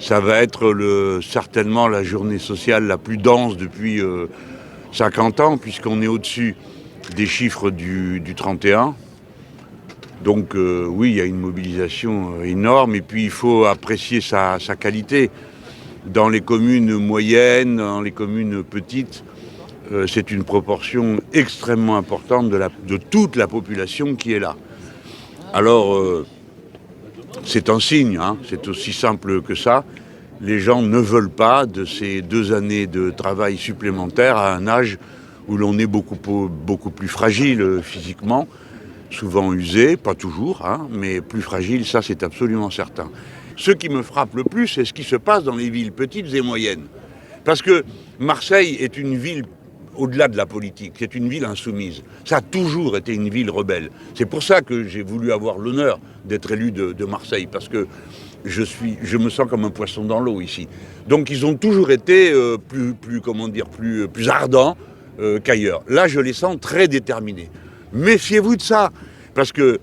Ça va être certainement la journée sociale la plus dense depuis 50 ans, puisqu'on est au-dessus des chiffres du 31. Donc oui, il y a une mobilisation énorme, et puis il faut apprécier sa qualité. Dans les communes moyennes, dans les communes petites, c'est une proportion extrêmement importante de toute la population qui est là. Alors, c'est un signe, hein, c'est aussi simple que ça. Les gens ne veulent pas de ces 2 années de travail supplémentaires à un âge où l'on est beaucoup plus fragile physiquement, souvent usé, pas toujours, hein, mais plus fragile, ça c'est absolument certain. Ce qui me frappe le plus, c'est ce qui se passe dans les villes petites et moyennes. Parce que Marseille est une ville, au-delà de la politique, c'est une ville insoumise. Ça a toujours été une ville rebelle. C'est pour ça que j'ai voulu avoir l'honneur d'être élu de Marseille, parce que je me sens comme un poisson dans l'eau ici. Donc ils ont toujours été plus ardents qu'ailleurs. Là, je les sens très déterminés. Méfiez-vous de ça, parce que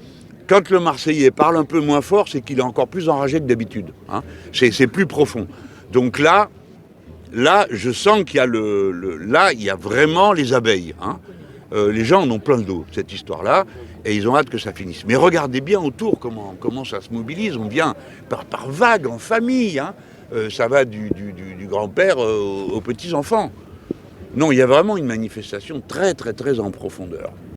quand le Marseillais parle un peu moins fort, c'est qu'il est encore plus enragé que d'habitude. Hein. C'est plus profond. Donc là, je sens qu'il y a il y a vraiment les abeilles. Hein. Les gens en ont plein le dos, cette histoire-là, et ils ont hâte que ça finisse. Mais regardez bien autour comment ça se mobilise. On vient par vagues, en famille. Hein. Ça va du grand-père aux petits-enfants. Non, il y a vraiment une manifestation très, très, très en profondeur.